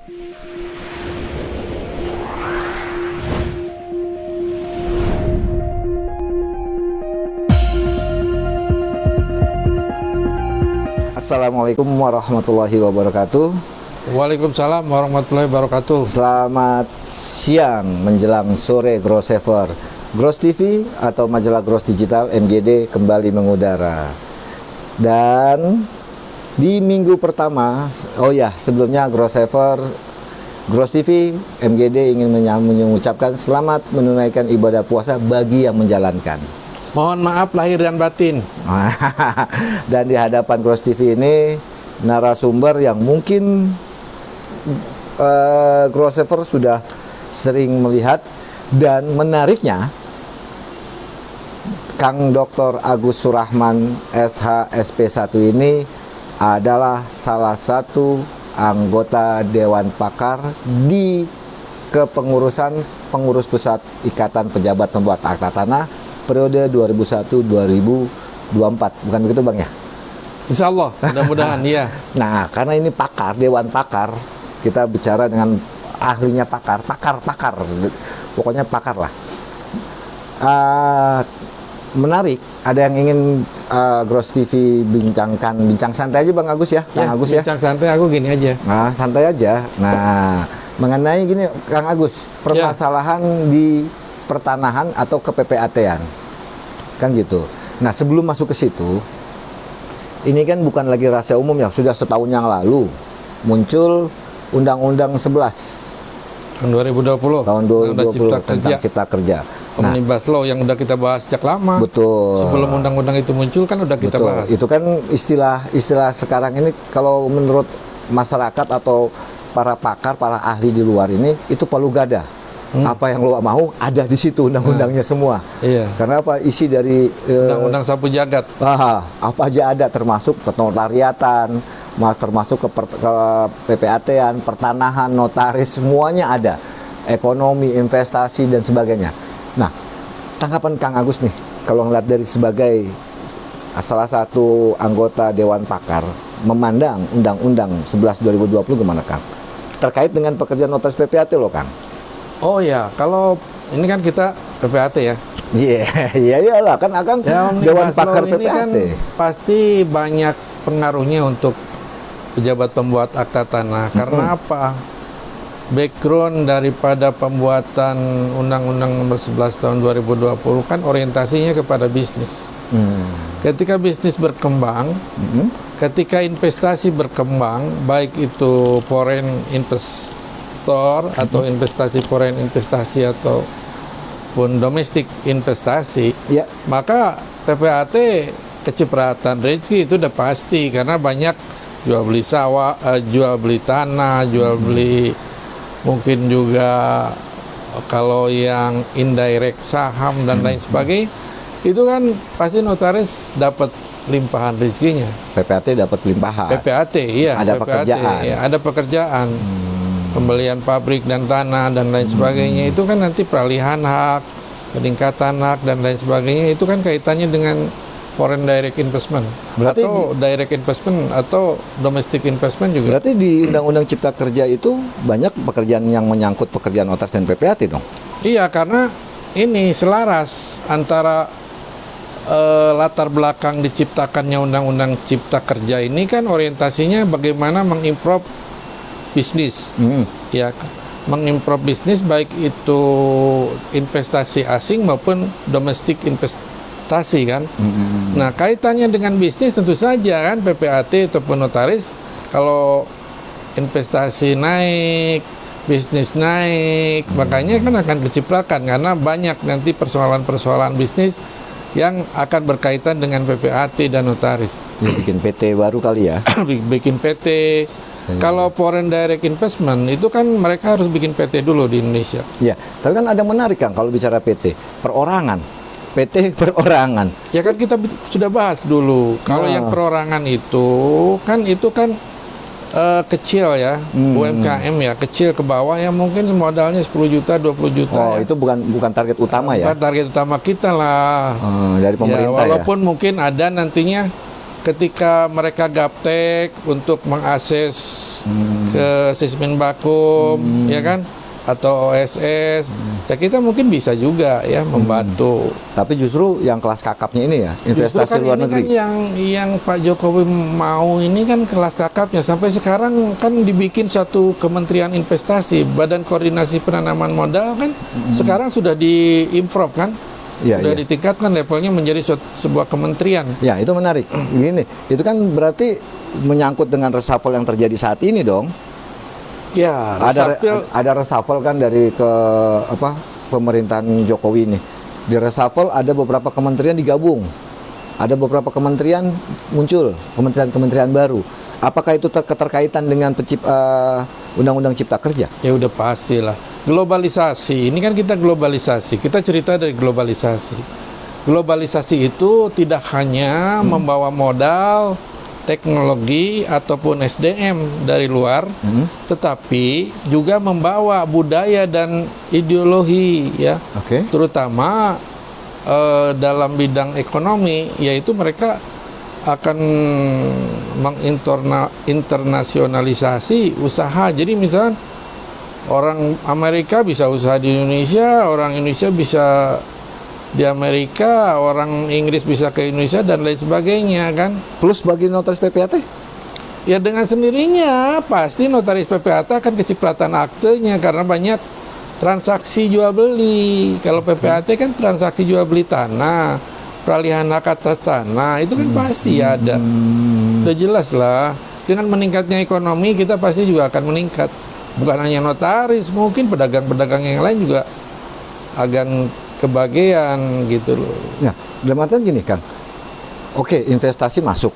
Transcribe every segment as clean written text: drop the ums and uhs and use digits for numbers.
Assalamualaikum warahmatullahi wabarakatuh. Waalaikumsalam warahmatullahi wabarakatuh. Selamat siang menjelang sore Grossaver. Gross TV atau majalah Gross Digital MGD kembali mengudara. Dan di minggu pertama, sebelumnya Grossaver, Gross TV MGD ingin mengucapkan selamat menunaikan ibadah puasa bagi yang menjalankan. Mohon maaf lahir dan batin. Dan di hadapan Gross TV ini narasumber yang mungkin Grossaver sudah sering melihat, dan menariknya Kang Dr. Agus Surahman SH SP1 ini adalah salah satu anggota Dewan Pakar di kepengurusan Pengurus Pusat Ikatan Pejabat Pembuat Akta Tanah periode 2001-2024, bukan begitu Bang ya? Insya Allah, mudah-mudahan ya. Nah, karena ini pakar, Dewan Pakar, kita bicara dengan ahlinya pakar, pokoknya pakar lah. Menarik, ada yang ingin Gross TV bincang santai aja Bang Agus ya, Kang Agus ya. Bincang santai aku gini aja. Nah, santai aja. Nah, mengenai gini Kang Agus, permasalahan di pertanahan atau ke PPAT-an, kan gitu. Nah, sebelum masuk ke situ, ini kan bukan lagi rahasia umum ya, sudah setahun yang lalu muncul Undang-Undang 11 tahun 2020 tentang Cipta Kerja. Omnibus Law yang udah kita bahas sejak lama. Betul. Sebelum undang-undang itu muncul kan udah kita bahas. Itu kan istilah sekarang ini, kalau menurut masyarakat atau para pakar, para ahli di luar ini, itu palu gada. Apa yang lo mau ada di situ undang-undangnya semua. Iya. Karena apa, isi dari undang-undang sapu jagat. Apa aja ada, termasuk kenotariatan, termasuk ke PPAT-an, pertanahan, notaris, semuanya ada. Ekonomi, investasi dan sebagainya. Nah, tanggapan Kang Agus nih, kalau ngeliat dari sebagai salah satu anggota Dewan Pakar, memandang Undang-Undang 11 2020 gimana Kang? Terkait dengan pekerjaan notaris PPAT loh Kang. Oh ya, kalau ini kan kita PPAT ya. Iyalah kan Akang ya, Dewan Pakar ini PPAT. Kan pasti banyak pengaruhnya untuk pejabat pembuat akta tanah. Karena apa? Background daripada pembuatan Undang-Undang Nomor 11 Tahun 2020 kan orientasinya kepada bisnis. Ketika bisnis berkembang, ketika investasi berkembang, baik itu foreign atau investasi ataupun domestik investasi, maka PPAT kecipratan rezeki itu udah pasti, karena banyak jual beli sawah, jual beli tanah, jual beli mungkin juga kalau yang indirect saham dan lain sebagainya, itu kan pasti notaris dapat limpahan rezekinya. PPAT dapat limpahan. PPAT, iya. Ada PPAT, pekerjaan. Ya, ada pekerjaan. Pembelian pabrik dan tanah dan lain sebagainya, itu kan nanti peralihan hak, peningkatan hak dan lain sebagainya, itu kan kaitannya dengan foreign direct investment, berarti atau direct investment atau domestic investment juga. Berarti di Undang-Undang Cipta Kerja itu banyak pekerjaan yang menyangkut pekerjaan notaris dan PPAT dong? Iya, karena ini selaras antara latar belakang diciptakannya Undang-Undang Cipta Kerja ini kan orientasinya bagaimana mengimprove bisnis, ya, mengimprove bisnis baik itu investasi asing maupun domestik investasi kan. Nah, kaitannya dengan bisnis tentu saja kan PPAT ataupun notaris, kalau investasi naik, bisnis naik, makanya kan akan keciprakan karena banyak nanti persoalan-persoalan bisnis yang akan berkaitan dengan PPAT dan notaris. Bikin PT baru kali ya? Bikin PT. Kalau foreign direct investment itu kan mereka harus bikin PT dulu di Indonesia. Ya, tapi kan ada menarik Kang kalau bicara PT, perorangan. PT perorangan. Ya kan kita sudah bahas dulu. Kalau yang perorangan itu kan kecil ya, UMKM ya, kecil ke bawah ya, mungkin modalnya 10 juta, 20 juta. Oh, ya. Itu bukan target utama ya? Bukan target utama kita lah. Dari pemerintah ya. Walaupun mungkin ada nantinya ketika mereka gaptek untuk mengakses ke Sismin Bakum, ya kan? Atau OSS, ya kita mungkin bisa juga ya membantu. Tapi justru yang kelas kakapnya ini ya, investasi Justru kan luar ini negeri. kan yang Pak Jokowi mau ini kan kelas kakapnya. Sampai sekarang kan dibikin satu kementerian investasi, Badan Koordinasi Penanaman Modal kan sekarang sudah diimprove kan, Iya, sudah iya. ditingkatkan levelnya menjadi sebuah kementerian. Ya, itu menarik. Gini, itu kan berarti menyangkut dengan reshuffle yang terjadi saat ini dong. Ya, Ada reshuffle kan dari pemerintahan Jokowi ini. Di reshuffle ada beberapa kementerian digabung. Ada beberapa kementerian muncul, kementerian baru. Apakah itu keterkaitan dengan Undang-Undang Cipta Kerja? ya udah pastilah. Globalisasi, ini kan kita globalisasi. Kita cerita dari globalisasi. Globalisasi itu tidak hanya membawa modal, teknologi ataupun SDM dari luar, tetapi juga membawa budaya dan ideologi ya, Oke. terutama dalam bidang ekonomi, yaitu mereka akan menginternasionalisasi usaha. Jadi misalnya orang Amerika bisa usaha di Indonesia, orang Indonesia bisa di Amerika, orang Inggris bisa ke Indonesia dan lain sebagainya kan. Plus bagi notaris PPAT? Ya dengan sendirinya pasti notaris PPAT akan kecipratan aktenya karena banyak transaksi jual beli. Kalau PPAT kan transaksi jual beli tanah, peralihan hak atas tanah, itu kan pasti ada. Udah jelas lah. Dengan meningkatnya ekonomi kita pasti juga akan meningkat. Bukan hanya notaris, mungkin pedagang-pedagang yang lain juga akan kebagian gitu loh. Ya, dalam artian gini Kang. Oke, investasi masuk.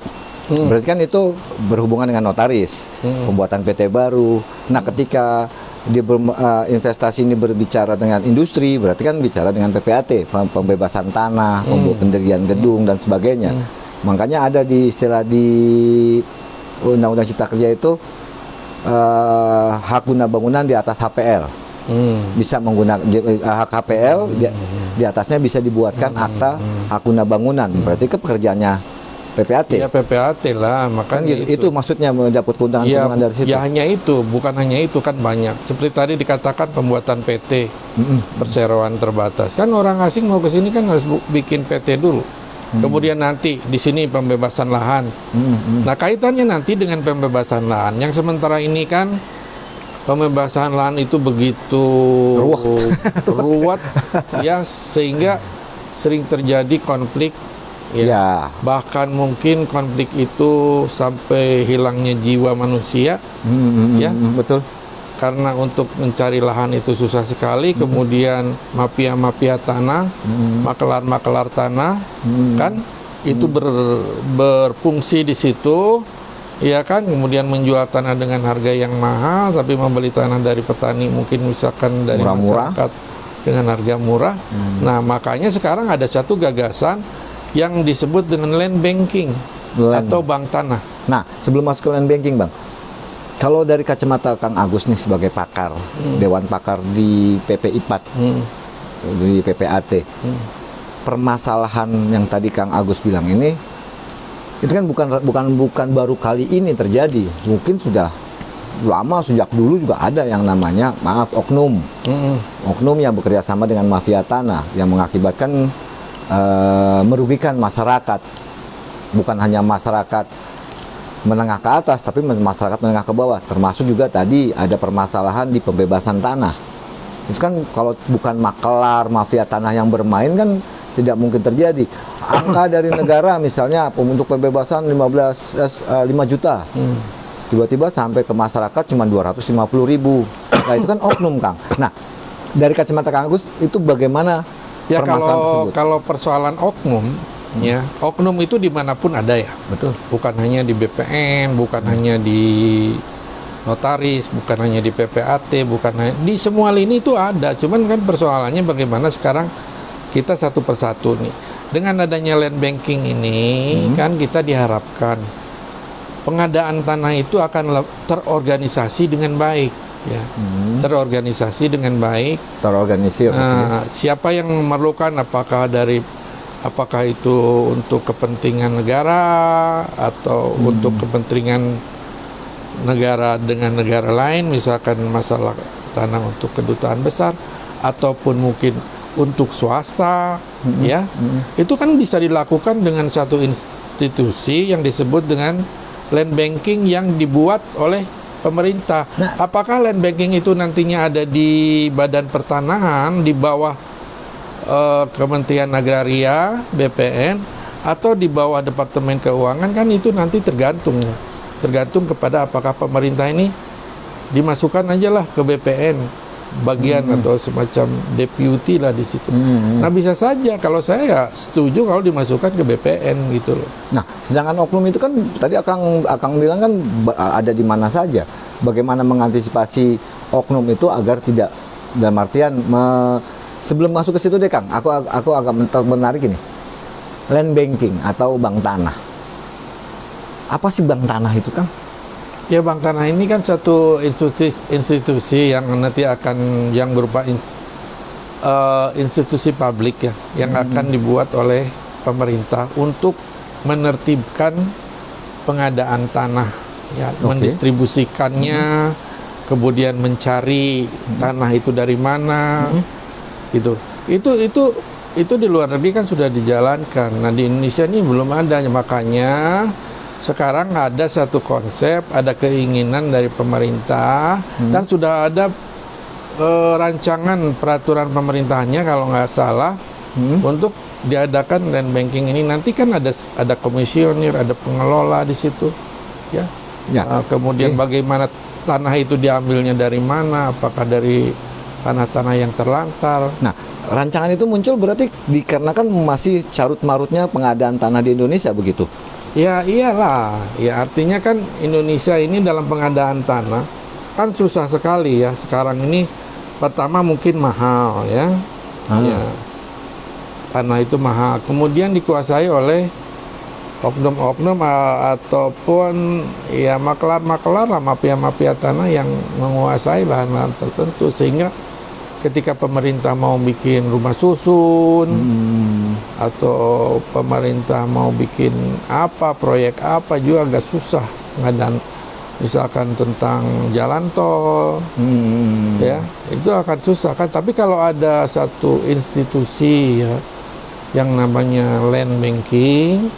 Berarti kan itu berhubungan dengan notaris, pembuatan PT baru. Nah, ketika dia investasi ini berbicara dengan industri, berarti kan bicara dengan PPAT, pembebasan tanah, pendirian gedung dan sebagainya. Makanya ada di istilah di Undang-Undang Cipta Kerja itu hak guna bangunan di atas HPL. Bisa menggunakan hak HPL di atasnya bisa dibuatkan akta hak guna bangunan. Berarti ke pekerjaannya PPAT. Ya PPAT lah, Kan makanya itu maksudnya mendapat keuntungan dari situ. Ya hanya itu, bukan hanya itu kan banyak. Seperti tadi dikatakan pembuatan PT perseroan terbatas. Kan orang asing mau ke sini kan harus bikin PT dulu. Kemudian nanti di sini pembebasan lahan. Nah, kaitannya nanti dengan pembebasan lahan yang sementara ini kan pembebasan lahan itu begitu ruwet ya, sehingga sering terjadi konflik ya. Bahkan mungkin konflik itu sampai hilangnya jiwa manusia ya. Betul. Karena untuk mencari lahan itu susah sekali, kemudian mafia-mafia tanah, makelar-makelar tanah kan itu berfungsi di situ. Ya kan, kemudian menjual tanah dengan harga yang mahal, tapi membeli tanah dari petani mungkin misalkan dari masyarakat dengan harga murah. Nah, makanya sekarang ada satu gagasan yang disebut dengan land banking atau bank tanah. Nah, sebelum masuk ke land banking, Bang, kalau dari kacamata Kang Agus nih sebagai pakar, Dewan Pakar di PPIPAT, di PPAT, permasalahan yang tadi Kang Agus bilang ini, itu kan bukan baru kali ini terjadi. Mungkin sudah lama, sejak dulu juga ada yang namanya oknum. Oknum yang bekerja sama dengan mafia tanah yang mengakibatkan merugikan masyarakat. Bukan hanya masyarakat menengah ke atas, tapi masyarakat menengah ke bawah. Termasuk juga tadi ada permasalahan di pembebasan tanah. Itu kan kalau bukan makelar, mafia tanah yang bermain kan tidak mungkin terjadi. Angka dari negara misalnya untuk pembebasan 5 juta. Tiba-tiba sampai ke masyarakat cuma 250.000. Nah, itu kan oknum, Kang. Nah, dari kacamata Kang Agus itu bagaimana Ya permasalahan tersebut? kalau persoalan oknum ya, oknum itu dimanapun ada ya. Betul. Bukan hanya di BPN, bukan hanya di notaris, bukan hanya di PPAT, bukan hanya di semua lini itu ada. Cuman kan persoalannya bagaimana sekarang kita satu persatu nih. Dengan adanya land banking ini kan kita diharapkan pengadaan tanah itu akan terorganisasi dengan baik ya. Terorganisasi dengan baik. Terorganisir. Siapa yang memerlukan, apakah itu untuk kepentingan negara atau untuk kepentingan negara dengan negara lain, misalkan masalah tanah untuk kedutaan besar ataupun mungkin untuk swasta, ya, itu kan bisa dilakukan dengan satu institusi yang disebut dengan land banking yang dibuat oleh pemerintah. Nah, apakah land banking itu nantinya ada di Badan Pertanahan di bawah Kementerian Agraria, BPN, atau di bawah Departemen Keuangan, kan itu nanti tergantung kepada apakah pemerintah ini dimasukkan aja lah ke BPN bagian atau semacam deputy lah di situ. Nah, bisa saja kalau saya ya setuju kalau dimasukkan ke BPN gitu loh. Nah, sedangkan oknum itu kan tadi Akang bilang kan ada di mana saja. Bagaimana mengantisipasi oknum itu agar tidak, dalam artian sebelum masuk ke situ deh Kang, aku agak menarik ini. Land banking atau bank tanah. Apa sih bank tanah itu, Kang? Ya, bank tanah ini kan satu institusi yang nanti akan yang berupa institusi publik ya, yang akan dibuat oleh pemerintah untuk menertibkan pengadaan tanah, ya, mendistribusikannya, kemudian mencari tanah itu dari mana, gitu. Itu di luar negeri kan sudah dijalankan. Nah, di Indonesia ini belum ada, makanya sekarang ada satu konsep, ada keinginan dari pemerintah dan sudah ada rancangan peraturan pemerintahnya kalau nggak salah untuk diadakan land banking ini. Nanti kan ada komisioner, ada pengelola di situ, ya. Kemudian bagaimana tanah itu diambilnya dari mana? Apakah dari tanah-tanah yang terlantar? Nah, rancangan itu muncul berarti dikarenakan masih carut-marutnya pengadaan tanah di Indonesia begitu? Ya iyalah, ya artinya kan Indonesia ini dalam pengadaan tanah kan susah sekali ya. Sekarang ini pertama mungkin mahal ya, ya, tanah itu mahal. Kemudian dikuasai oleh oknum-oknum ataupun ya makelar-makelar lah, mafia-mafia tanah yang menguasai lahan-lahan tertentu, sehingga ketika pemerintah mau bikin rumah susun atau pemerintah mau bikin apa, proyek apa juga agak susah pengadaan, misalkan tentang jalan tol, ya itu akan susah kan. Tapi kalau ada satu institusi ya yang namanya land banking,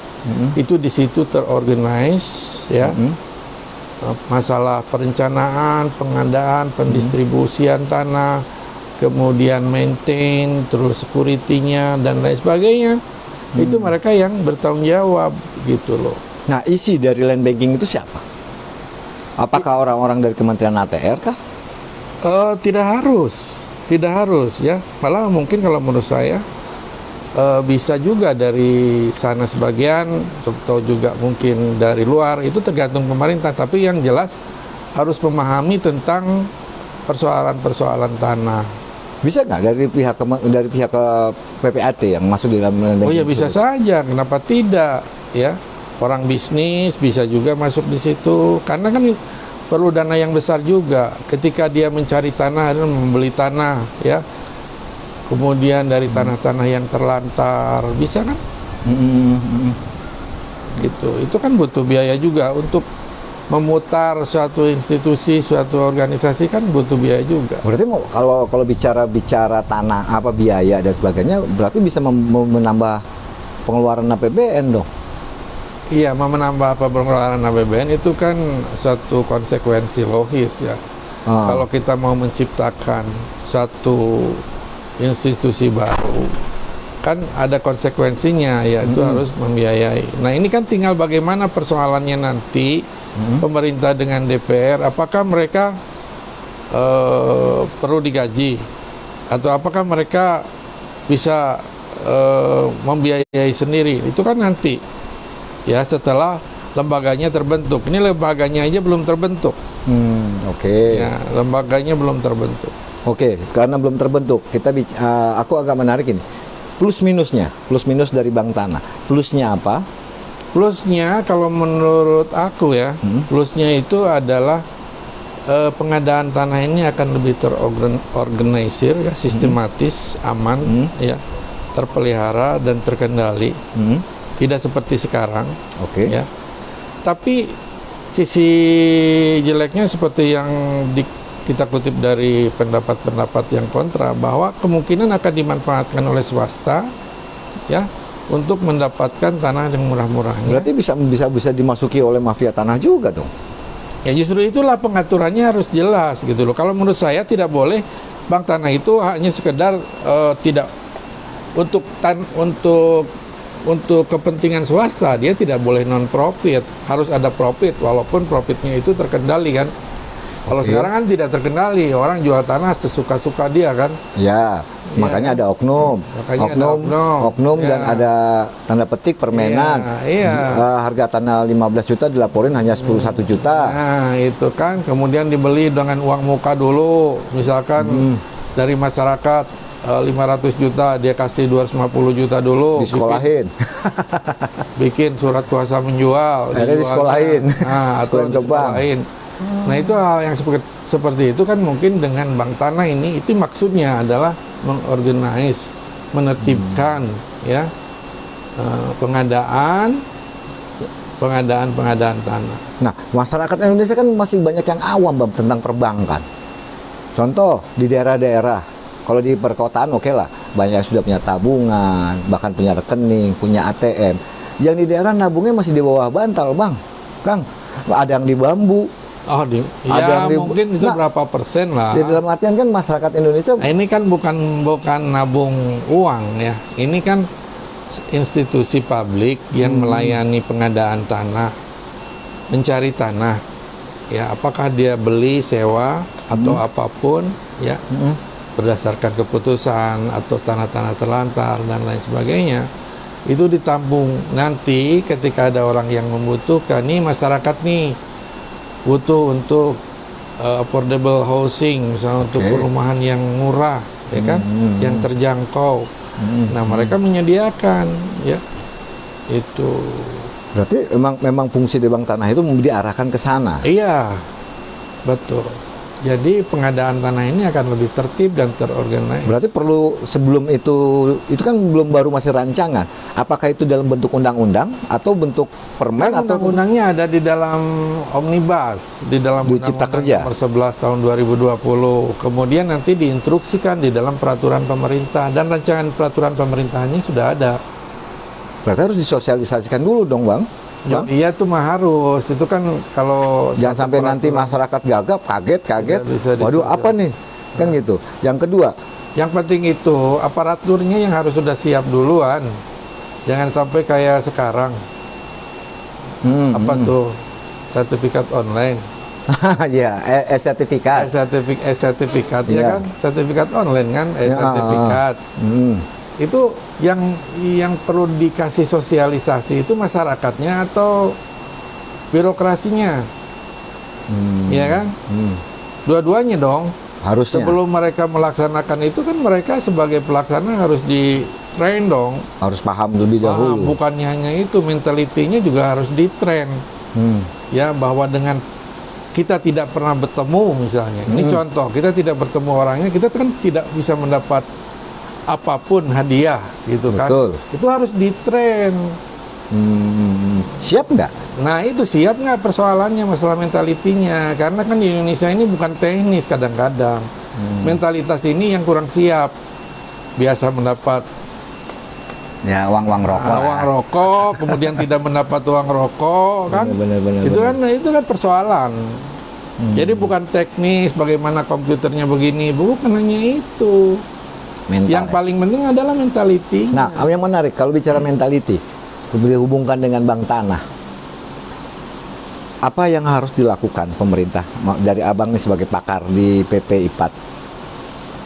itu di situ terorganize ya, masalah perencanaan, pengadaan, pendistribusian tanah, kemudian maintain, terus security-nya dan lain sebagainya. Itu mereka yang bertanggung jawab gitu loh. Nah, isi dari land banking itu siapa? Apakah orang-orang dari Kementerian ATR kah? Tidak harus ya. Malah mungkin kalau menurut saya bisa juga dari sana sebagian, atau juga mungkin dari luar, itu tergantung pemerintah. Tapi yang jelas harus memahami tentang persoalan-persoalan tanah. Bisa nggak dari pihak PPAT yang masuk di dalam land banking? Oh ya, bisa saja, kenapa tidak ya. Orang bisnis bisa juga masuk di situ, karena kan perlu dana yang besar juga ketika dia mencari tanah dan membeli tanah ya. Kemudian dari tanah-tanah yang terlantar, bisa kan? Gitu. Itu kan butuh biaya juga untuk memutar suatu institusi, suatu organisasi, kan butuh biaya juga. Berarti kalau bicara tanah apa biaya dan sebagainya, berarti bisa menambah pengeluaran APBN dong. Iya, menambah pengeluaran APBN itu kan satu konsekuensi logis ya. Kalau kita mau menciptakan satu institusi baru, kan ada konsekuensinya, yaitu harus membiayai. Nah, ini kan tinggal bagaimana persoalannya nanti pemerintah dengan DPR, apakah mereka perlu digaji atau apakah mereka bisa membiayai sendiri. Itu kan nanti ya setelah lembaganya terbentuk. Ini lembaganya aja belum terbentuk. Ya, lembaganya belum terbentuk. Karena belum terbentuk, aku agak menarik ini. Plus minus dari bank tanah. Plusnya apa? Plusnya kalau menurut aku ya, plusnya itu adalah pengadaan tanah ini akan lebih terorganisir ya, sistematis, aman, ya, terpelihara dan terkendali. Tidak seperti sekarang. Ya. Tapi sisi jeleknya seperti yang kita kutip dari pendapat-pendapat yang kontra, bahwa kemungkinan akan dimanfaatkan oleh swasta ya untuk mendapatkan tanah yang murah-murahnya. Berarti bisa dimasuki oleh mafia tanah juga dong. Ya justru itulah pengaturannya harus jelas gitu loh. Kalau menurut saya tidak boleh bank tanah itu hanya sekedar tidak untuk kepentingan swasta, dia tidak boleh non profit, harus ada profit walaupun profitnya itu terkendali kan. Kalau sekarang kan tidak terkendali, orang jual tanah sesuka-suka dia kan. Ya, makanya ada oknum. Oknum ya. Dan ada tanda petik permenan. Harga tanah 15 juta dilaporin hanya 1 juta. Nah, itu kan kemudian dibeli dengan uang muka dulu. Misalkan dari masyarakat 500 juta, dia kasih 250 juta dulu. Disekolahin. Bikin surat kuasa menjual. Disekolahin. Nah, atau disekolahin. Nah itu hal yang seperti itu kan mungkin dengan bank tanah ini, itu maksudnya adalah mengorganize, menertibkan ya pengadaan tanah. Nah, masyarakat Indonesia kan masih banyak yang awam Bang tentang perbankan. Contoh di daerah-daerah, kalau di perkotaan oke lah, banyak yang sudah punya tabungan, bahkan punya rekening, punya ATM. Yang di daerah nabungnya masih di bawah bantal Bang, Kang. Ada yang di bambu. Ya mungkin itu berapa persen lah. Di dalam artian kan masyarakat Indonesia. Nah, ini kan bukan nabung uang ya. Ini kan institusi publik yang melayani pengadaan tanah, mencari tanah. Ya, apakah dia beli, sewa atau apapun ya, berdasarkan keputusan atau tanah-tanah terlantar dan lain sebagainya. Itu ditampung nanti ketika ada orang yang membutuhkan. Nih masyarakat nih butuh untuk affordable housing, misalnya untuk perumahan yang murah, ya kan, yang terjangkau. Nah, mereka menyediakan, ya, itu. Berarti memang fungsi di bank tanah itu diarahkan ke sana. Iya, betul. Jadi pengadaan tanah ini akan lebih tertib dan terorganisasi. Berarti perlu sebelum itu kan baru masih rancangan. Apakah itu dalam bentuk undang-undang atau bentuk permen kan atau undang-undangnya ada di dalam Omnibus, di dalam Cipta Kerja nomor 11 tahun 2020. Kemudian nanti diinstruksikan di dalam peraturan pemerintah, dan rancangan peraturan pemerintahannya sudah ada. Berarti harus disosialisasikan dulu dong, Bang. Ya, iya tuh mah harus. Itu kan kalau jangan sampai nanti masyarakat gagap, kaget. Waduh, apa nih? Kan gitu. Yang kedua, yang penting itu aparaturnya yang harus sudah siap duluan. Jangan sampai kayak sekarang. Tuh? Sertifikat online. Ya, sertifikat. Sertifikat ya kan? Sertifikat online kan? Sertifikat. Itu yang perlu dikasih sosialisasi itu masyarakatnya atau birokrasinya, ya kan? Dua-duanya dong. Harusnya. Sebelum mereka melaksanakan itu kan mereka sebagai pelaksana harus di-train dong. Harus paham lebih dahulu. Bukannya hanya itu, mentalitinya juga harus di-train. Ya, bahwa dengan kita tidak pernah bertemu misalnya. Ini contoh, kita tidak bertemu orangnya, kita kan tidak bisa mendapat apapun hadiah gitu kan. Betul. Itu harus di-train. Siap nggak? Nah itu siap nggak persoalannya, masalah mentalitinya. Karena kan di Indonesia ini bukan teknis kadang-kadang. Mentalitas ini yang kurang siap. Biasa mendapat ya uang rokok. Uang rokok, kemudian tidak mendapat uang rokok kan. Itu kan persoalan. Jadi bukan teknis bagaimana komputernya begini, bukan hanya itu. Mental, yang paling penting adalah mentality. Nah, yang menarik kalau bicara mentality, dihubungkan dengan bank tanah. Apa yang harus dilakukan pemerintah dari Abang nih sebagai pakar di PP IPAT,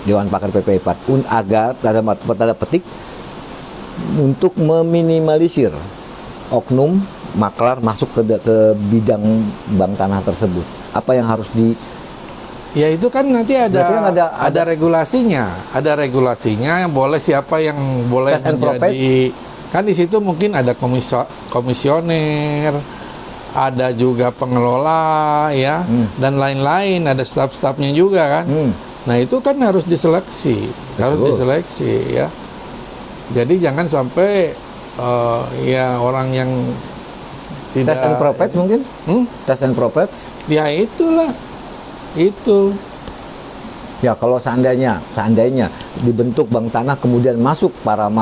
Dewan Pakar PP IPAT, agar tanda petik untuk meminimalisir oknum maklar masuk ke bidang bank tanah tersebut? Apa yang harus Ya itu kan nanti ada regulasinya, yang boleh siapa yang boleh menjadi, kan di situ mungkin ada komisioner, ada juga pengelola ya, dan lain-lain, ada staf-stafnya juga kan. Nah itu kan harus diseleksi, ya. Jadi jangan sampai ya orang yang Test and profit mungkin? Test and profit? Ya itulah, itu. Ya kalau seandainya dibentuk bank tanah kemudian masuk para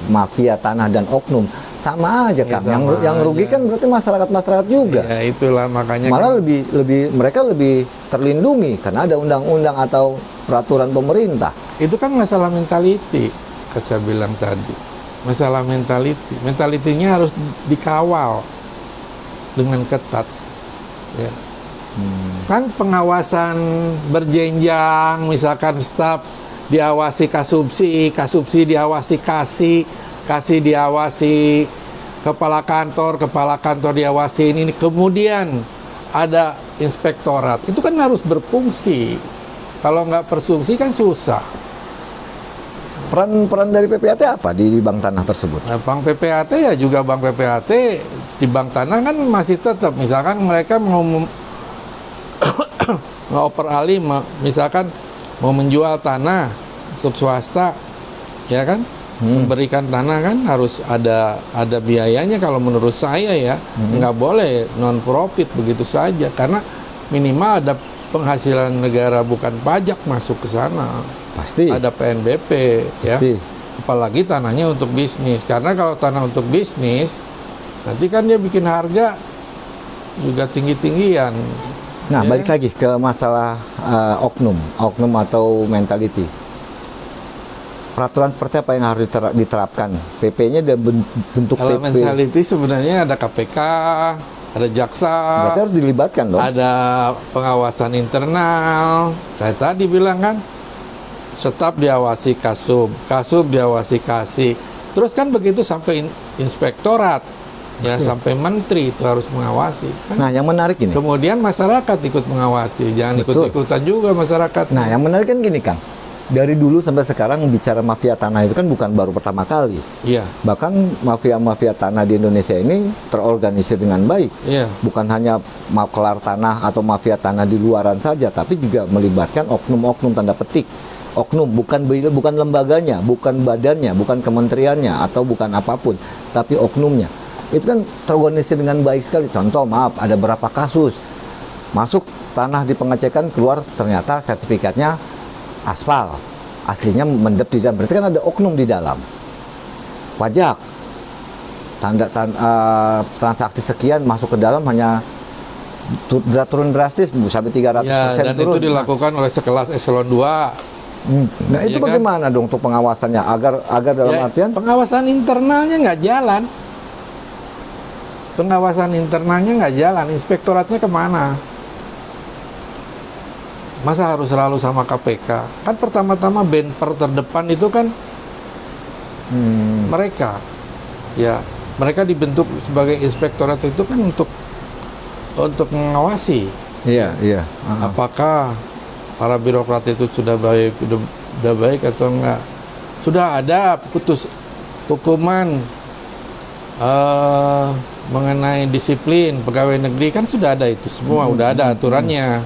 mafia tanah dan oknum, sama aja Ya, Kang. sama Yang rugi aja. kan berarti masyarakat juga. Ya itulah makanya Malah kan, mereka lebih terlindungi karena ada undang-undang atau peraturan pemerintah. itu kan masalah mentality, saya bilang tadi. Masalah mentality. Mentalitinya harus dikawal dengan ketat. Ya. Kan pengawasan berjenjang, misalkan staf diawasi kasubsi diawasi kasih diawasi kepala kantor diawasi ini, kemudian ada inspektorat, itu kan harus berfungsi. Kalau nggak berfungsi kan susah. Peran dari PPAT apa di bank tanah tersebut? Nah, bank PPAT ya juga bank PPAT di bank tanah kan masih tetap, misalkan mereka mau ngoper alih, misalkan mau menjual tanah untuk swasta, ya kan, memberikan tanah kan harus ada biayanya. Kalau menurut saya ya nggak boleh non profit begitu saja, karena minimal ada penghasilan negara bukan pajak masuk ke sana. Pasti. Ada PNBP, ya. Pasti. Apalagi tanahnya untuk bisnis, karena kalau tanah untuk bisnis nanti kan dia bikin harga juga tinggi-tinggian. Nah, Ya. balik lagi ke masalah oknum atau mentality. Peraturan seperti apa yang harus diterapkan? PP-nya dan bentuk Kalau PP. mentality sebenarnya ada KPK, ada jaksa, Berarti harus dilibatkan dong. ada pengawasan internal. Saya tadi bilang kan, staf diawasi kasub diawasi kasih. Terus kan begitu sampai inspektorat, ya sampai menteri itu harus mengawasi. Kan? Nah, yang menarik ini. Kemudian masyarakat ikut mengawasi, jangan Betul. ikut-ikutan juga masyarakat. Nah, yang menarik kan gini, Kang. Dari dulu sampai sekarang bicara mafia tanah itu kan bukan baru pertama kali. Iya, Bahkan mafia-mafia tanah di Indonesia ini terorganisir dengan baik. iya. Bukan hanya maklar tanah atau mafia tanah di luaran saja, tapi juga melibatkan oknum-oknum tanda petik. Oknum bukan lembaganya, bukan badannya, bukan kementeriannya atau bukan apapun, tapi oknumnya. Itu kan terorganisir dengan baik sekali. Contoh, maaf, ada berapa kasus masuk tanah di pengecekan, keluar ternyata sertifikatnya aspal, aslinya mendep di dalam, berarti kan ada oknum di dalam. Pajak, transaksi sekian masuk ke dalam hanya turun drastis sampai 300% Ya, dan turun. itu dilakukan oleh sekelas eselon 2. Nah, itu Iya kan? bagaimana dong untuk pengawasannya agar dalam Ya, artian pengawasan internalnya nggak jalan. Pengawasan internalnya nggak jalan, inspektoratnya kemana? Masa harus selalu sama KPK? Kan pertama-tama bemper terdepan itu kan mereka. Ya, mereka dibentuk sebagai inspektorat itu kan untuk mengawasi. iya. Apakah para birokrat itu sudah baik atau enggak? Sudah ada putus hukuman mengenai disiplin pegawai negeri, kan sudah ada itu semua, udah ada aturannya.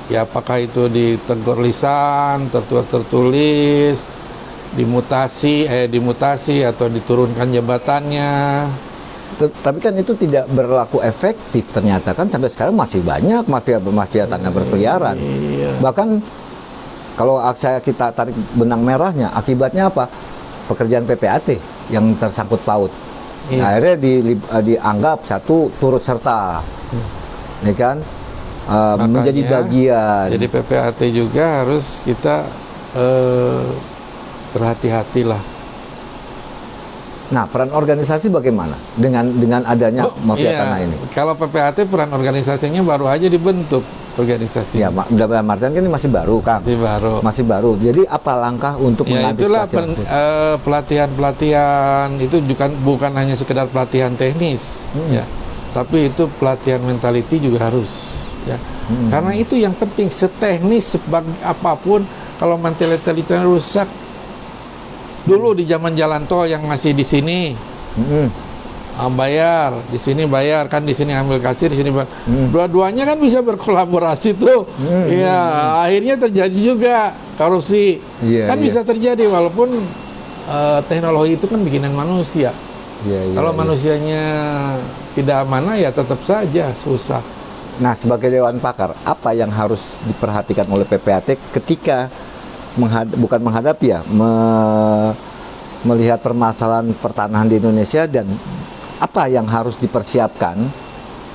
Ya, apakah itu ditegur lisan, tertulis, dimutasi atau diturunkan jabatannya. Tapi kan itu tidak berlaku efektif ternyata, kan sampai sekarang masih banyak mafia tanah berkeliaran. Iya. Bahkan kalau kita tarik benang merahnya, akibatnya apa? Pekerjaan PPAT yang tersangkut paut. Iya. Nah, akhirnya dianggap satu turut serta, ya kan? Menjadi Makanya, bagian. Jadi PPAT juga harus kita berhati-hatilah. Nah, peran organisasi bagaimana dengan adanya mafia Iya. tanah ini? Kalau PPAT peran organisasinya baru aja dibentuk organisasi. Ya, dalam artian kan ini masih baru, Kang. Masih baru. Jadi apa langkah untuk Ya itulah mengantisipasi? pelatihan-pelatihan itu bukan hanya sekedar pelatihan teknis, ya, tapi itu pelatihan mentality juga harus, ya. Karena itu yang penting, seteknis sebagai apapun, kalau mentality rusak. Dulu di zaman jalan tol yang masih di sini bayar, di sini bayar, kan di sini ambil kasir, di sini bayar. Dua-duanya kan bisa berkolaborasi tuh. Iya, akhirnya terjadi juga korupsi. Iya, Kan iya. bisa terjadi walaupun teknologi itu kan bikinan manusia. Iya, Kalau iya. manusianya tidak amanah ya tetap saja susah. Nah, sebagai Dewan Pakar, apa yang harus diperhatikan oleh PPAT ketika bukan menghadapi ya, melihat permasalahan pertanahan di Indonesia, dan apa yang harus dipersiapkan?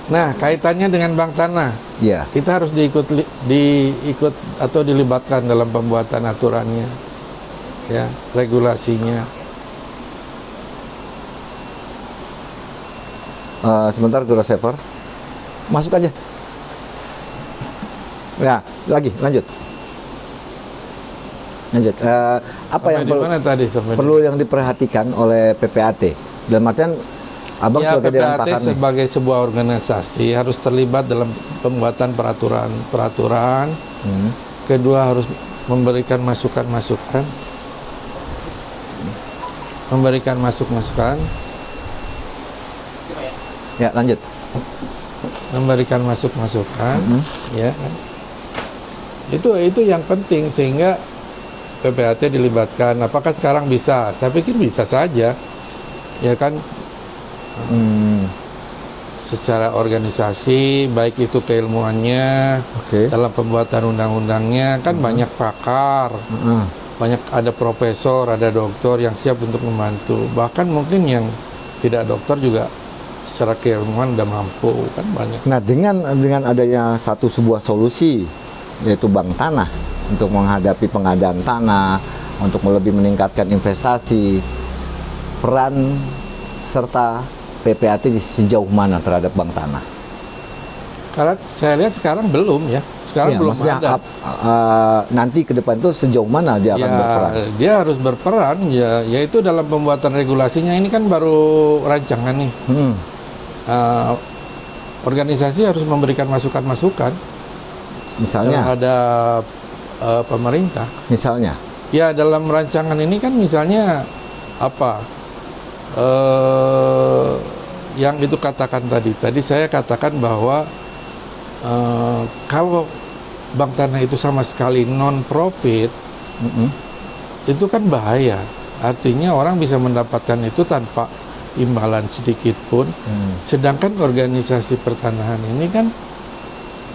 Nah, kaitannya dengan bank tanah, Ya, kita harus diikut atau dilibatkan dalam pembuatan aturannya, ya, regulasinya. sebentar Guru Sever, masuk aja. Ya, lanjut. Apa Sampai yang di mana tadi? perlu yang diperhatikan oleh PPAT? Dalam artian, Abang Ya, sebagai Dewan PPAT Pakar nih. sebagai sebuah organisasi harus terlibat dalam pembuatan peraturan. Kedua, harus memberikan masukan-masukan. Ya, lanjut. Memberikan masukan, ya kan? Itu yang penting, sehingga PPAT dilibatkan. Apakah sekarang bisa? Saya pikir bisa saja, ya kan? Secara organisasi, baik itu keilmuannya, Oke. dalam pembuatan undang-undangnya, kan banyak pakar, banyak, ada profesor, ada doktor yang siap untuk membantu. Bahkan mungkin yang tidak dokter juga secara keilmuan udah mampu, kan banyak. Nah, dengan adanya sebuah solusi, yaitu bank tanah, untuk menghadapi pengadaan tanah, untuk lebih meningkatkan investasi, peran serta PPAT sejauh mana terhadap bank tanah? Karena saya lihat sekarang belum ya, sekarang Ya, belum maksudnya ada. nanti ke depan itu sejauh mana dia akan berperan? Dia harus berperan, ya, yaitu dalam pembuatan regulasinya. Ini kan baru rancangan nih. Organisasi harus memberikan masukan-masukan Misalnya, terhadap pemerintah. misalnya, Ya, dalam rancangan ini kan misalnya apa? Yang itu katakan tadi saya katakan bahwa kalau bank tanah itu sama sekali non profit, itu kan bahaya. Artinya orang bisa mendapatkan itu tanpa imbalan sedikit pun. Sedangkan organisasi pertanahan ini kan,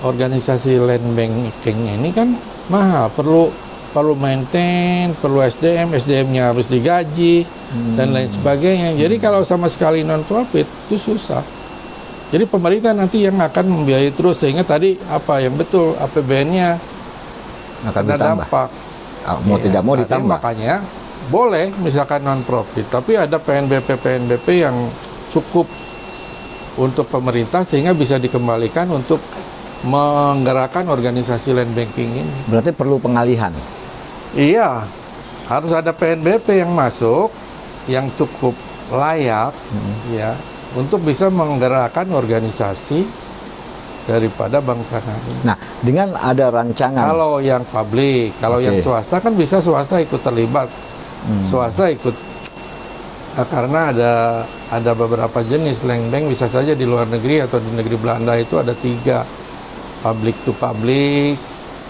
organisasi land banking ini kan mahal, perlu maintain, perlu SDM-nya harus digaji, dan lain sebagainya. Jadi kalau sama sekali non profit itu susah. Jadi pemerintah nanti yang akan membiayai terus, sehingga tadi apa yang betul APBN-nya akan ada ditambah. dampak. Mau Ya, tidak mau artinya ditambah. Makanya boleh misalkan non profit, tapi ada PNBP yang cukup untuk pemerintah sehingga bisa dikembalikan untuk menggerakkan organisasi land banking ini. Berarti perlu pengalihan. Iya, harus ada PNBP yang masuk, yang cukup layak, ya, untuk bisa menggerakkan organisasi daripada bank tanah ini. Nah, dengan ada rancangan, Kalau yang publik, kalau yang swasta kan bisa swasta ikut terlibat, swasta ikut, karena ada beberapa jenis land bank, bisa saja di luar negeri atau di negeri Belanda itu ada 3, public to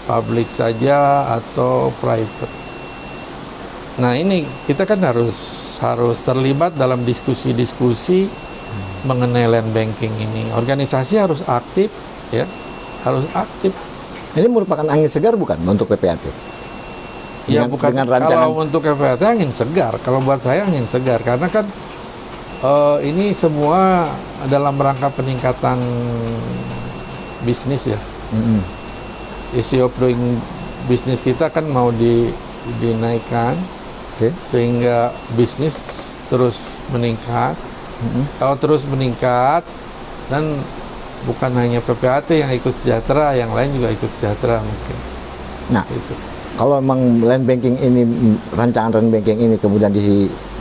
public saja, atau private. Nah, ini kita kan harus terlibat dalam diskusi-diskusi mengenai land banking ini. Organisasi harus aktif, ya, harus aktif. ini merupakan angin segar bukan untuk PPAT? Ya, bukan dengan rancangan. kalau untuk PPAT angin segar. Kalau buat saya angin segar, karena kan ini semua dalam rangka peningkatan bisnis ya. Isi of doing bisnis kita kan mau dinaikkan, sehingga bisnis terus meningkat. Kalau terus meningkat, dan bukan hanya PPAT yang ikut sejahtera, yang lain juga ikut sejahtera mungkin. Nah, Gitu. kalau memang land banking ini, rancangan land banking ini kemudian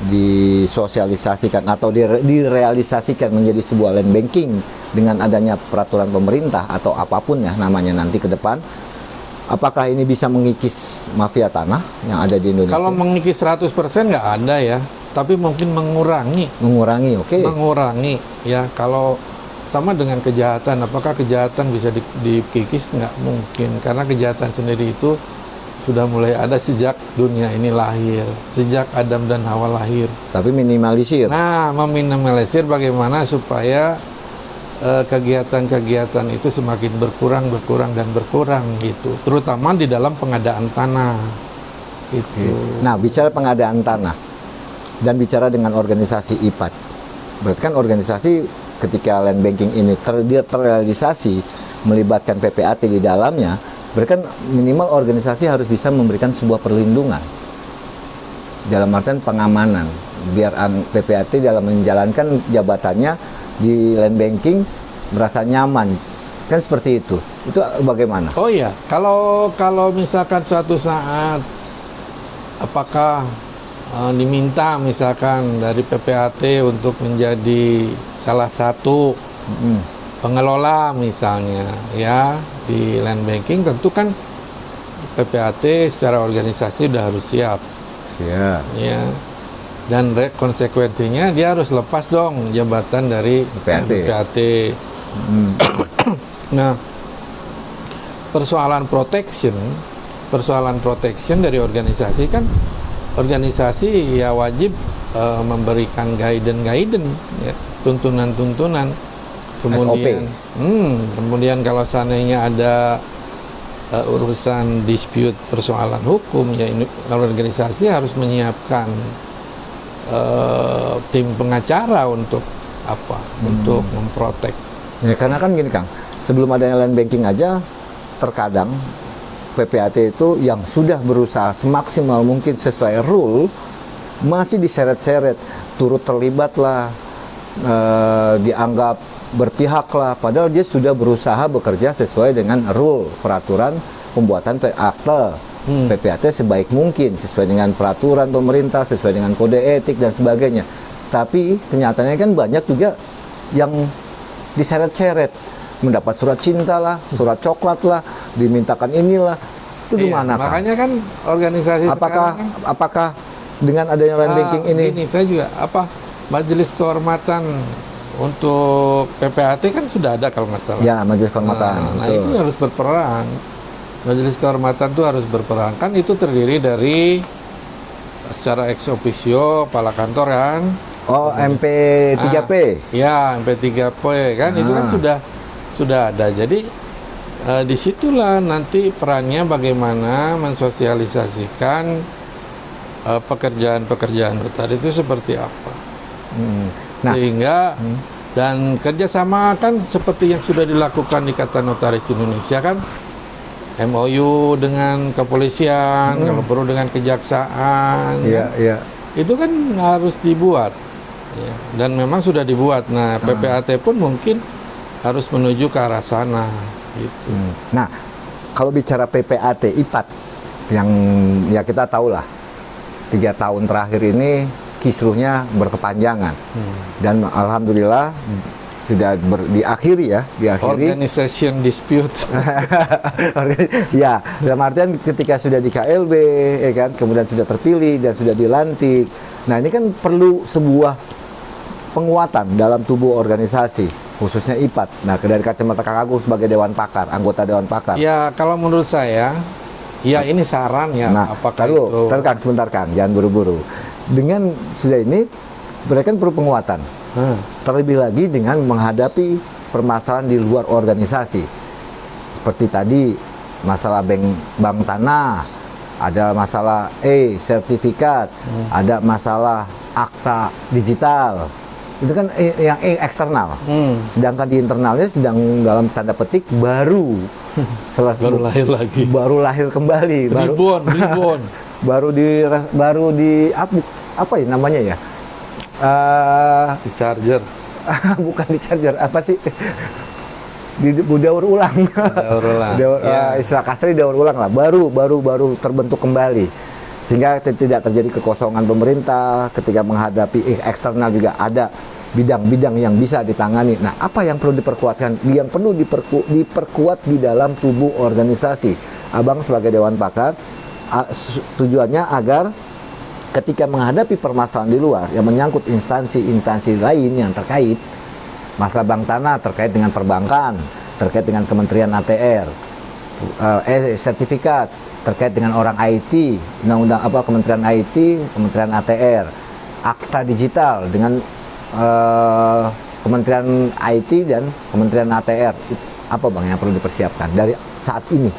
disosialisasikan atau direalisasikan menjadi sebuah land banking dengan adanya peraturan pemerintah atau apapun ya namanya nanti ke depan, apakah ini bisa mengikis mafia tanah yang ada di Indonesia? Kalau mengikis 100% nggak ada ya, tapi mungkin mengurangi, mengurangi ya. Kalau sama dengan kejahatan, apakah kejahatan bisa dikikis? Nggak mungkin, karena kejahatan sendiri itu sudah mulai ada sejak dunia ini lahir, sejak Adam dan Hawa lahir. Tapi minimalisir. Nah, meminimalisir bagaimana supaya kegiatan-kegiatan itu semakin berkurang gitu, terutama di dalam pengadaan tanah. Itu. Nah, bicara pengadaan tanah dan bicara dengan organisasi IPAT, berarti kan organisasi ketika land banking ini terrealisasi melibatkan PPAT di dalamnya, berarti kan minimal organisasi harus bisa memberikan sebuah perlindungan dalam artian pengamanan biar PPAT dalam menjalankan jabatannya di land banking merasa nyaman, kan seperti itu bagaimana? Oh iya, kalau misalkan suatu saat apakah diminta misalkan dari PPAT untuk menjadi salah satu pengelola misalnya ya di land banking, tentu kan PPAT secara organisasi sudah harus siap. Siap. Ya. Dan konsekuensinya dia harus lepas dong jabatan dari PPAT. Nah, persoalan protection dari organisasi kan, organisasi ya wajib memberikan guidance ya, tuntunan. Kemudian kemudian kalau seandainya ada urusan dispute persoalan hukum, ya organisasi harus menyiapkan tim pengacara untuk apa? Untuk memprotek. Ya, karena kan gini Kang, sebelum adanya land banking aja terkadang PPAT itu yang sudah berusaha semaksimal mungkin sesuai rule masih diseret-seret, turut terlibat lah, dianggap berpihak lah, padahal dia sudah berusaha bekerja sesuai dengan rule peraturan pembuatan akte PPAT sebaik mungkin sesuai dengan peraturan pemerintah, sesuai dengan kode etik dan sebagainya. Tapi kenyataannya kan banyak juga yang diseret-seret, mendapat surat cinta lah, surat coklat lah, dimintakan inilah. Itu gimana Kang? Makanya kan organisasi apakah dengan adanya land banking ini? Ini saya juga majelis kehormatan untuk PPAT kan sudah ada kalau nggak salah. Ya, majelis kehormatan. Nah itu harus berperan. Majelis kehormatan itu harus berperan. Kan itu terdiri dari secara ex officio kepala kantor kan. Oh, MP3P. Ya, MP3P kan itu kan sudah ada. Jadi disitulah nanti perannya bagaimana mensosialisasikan pekerjaan-pekerjaan tadi itu seperti apa. Nah, sehingga dan kerjasama kan seperti yang sudah dilakukan di Ikatan Notaris Indonesia kan, MOU dengan kepolisian, kalau perlu dengan kejaksaan, itu kan harus dibuat, ya. Dan memang sudah dibuat. Nah, PPAT pun mungkin harus menuju ke arah sana, gitu. Nah, kalau bicara PPAT IPAT, yang ya kita tahu lah, 3 tahun terakhir ini kisruhnya berkepanjangan, dan alhamdulillah sudah diakhiri. Organization dispute. Ya, dalam artian ketika sudah di KLB, ya kan, kemudian sudah terpilih dan sudah dilantik. Nah, ini kan perlu sebuah penguatan dalam tubuh organisasi, khususnya IPAT. Nah, dari kacamata Kang Agung sebagai Dewan Pakar, anggota Dewan Pakar. Ya, kalau menurut saya, ya ini saran ya. Nah, apakah itu? Kang, sebentar Kang, jangan buru-buru. Dengan sudah ini, mereka kan perlu penguatan. Terlebih lagi dengan menghadapi permasalahan di luar organisasi, seperti tadi masalah bank tanah, ada masalah sertifikat, ada masalah akta digital, itu kan yang eksternal. Sedangkan di internalnya sedang dalam tanda petik baru baru lahir kembali, Reborn. baru di apa ya namanya ya? Di charger. Bukan di charger, apa sih? Daur ulang. Istilah kasar daur ulang lah. Baru terbentuk kembali. Sehingga tidak terjadi kekosongan pemerintah ketika menghadapi eksternal, juga ada bidang-bidang yang bisa ditangani. Nah, apa yang perlu diperkuatkan? Yang perlu diperkuat di dalam tubuh organisasi. Abang sebagai Dewan Pakar, tujuannya agar ketika menghadapi permasalahan di luar yang menyangkut instansi-instansi lain yang terkait, masalah bank tanah terkait dengan perbankan, terkait dengan Kementerian ATR, sertifikat, terkait dengan orang IT, undang-undang apa Kementerian IT, Kementerian ATR, akta digital dengan Kementerian IT dan Kementerian ATR. Apa Bang yang perlu dipersiapkan dari saat ini,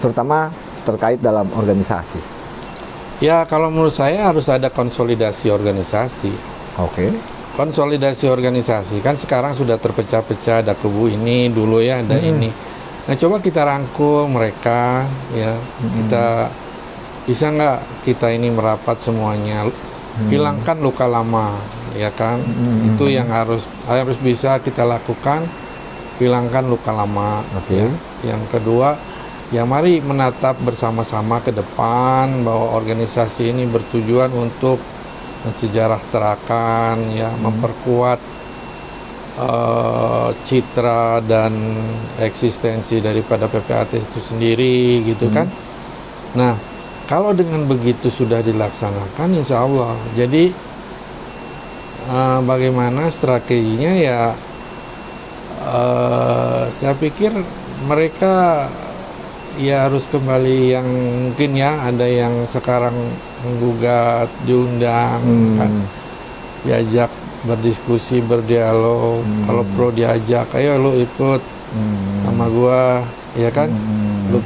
terutama terkait dalam organisasi? Ya, kalau menurut saya harus ada konsolidasi organisasi. Oke. Konsolidasi organisasi kan sekarang sudah terpecah-pecah, ada kubu ini dulu ya, ada ini. Nah, coba kita rangkul mereka ya. Kita bisa nggak kita ini merapat semuanya, hilangkan luka lama, ya kan? Itu yang harus bisa kita lakukan, hilangkan luka lama. Oke. Ya. Yang kedua, ya mari menatap bersama-sama ke depan bahwa organisasi ini bertujuan untuk mensejahterakan, ya, memperkuat citra dan eksistensi daripada PPAT itu sendiri, gitu kan. Nah, kalau dengan begitu sudah dilaksanakan, insya Allah. Jadi bagaimana strateginya ya, saya pikir mereka ya harus kembali yang mungkin ya, ada yang sekarang menggugat, diundang, kan, diajak berdiskusi, berdialog. Kalau pro diajak, ayo lu ikut sama gua, ya kan, lu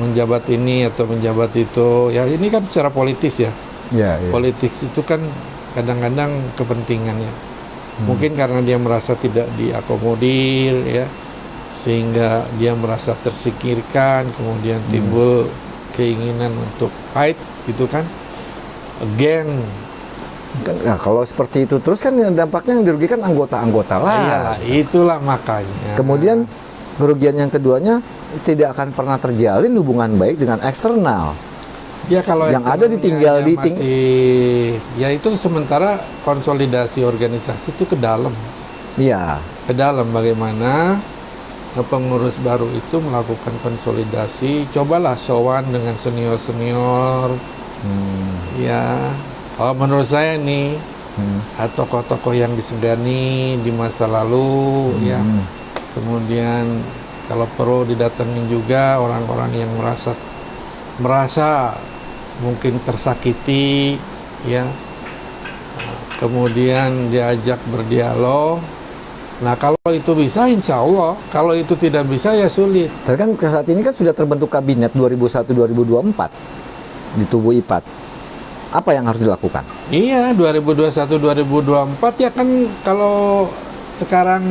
menjabat ini atau menjabat itu, ya ini kan secara politis ya. Politik itu kan kadang-kadang kepentingannya. Mungkin karena dia merasa tidak diakomodir, ya, sehingga dia merasa tersingkirkan, kemudian timbul keinginan untuk fight, gitu kan, again. Nah, kalau seperti itu terus kan dampaknya yang dirugikan anggota-anggota lah. Iya, itulah makanya. Kemudian kerugian yang keduanya, tidak akan pernah terjalin hubungan baik dengan eksternal. Ya, kalau yang ada ditinggal di ya itu sementara konsolidasi organisasi itu ke dalam. Iya. Ke dalam bagaimana pengurus baru itu melakukan konsolidasi, cobalah sowan dengan senior-senior. Ya, menurut saya nih, tokoh-tokoh yang disegani di masa lalu, ya. Kemudian kalau perlu didatengin juga orang-orang yang merasa mungkin tersakiti, ya. Kemudian diajak berdialog. Nah, kalau itu bisa, insya Allah. Kalau itu tidak bisa, ya sulit. Tapi kan saat ini kan sudah terbentuk kabinet 2001-2024 di tubuh IPAT. Apa yang harus dilakukan? Iya, 2021-2024 ya kan, kalau sekarang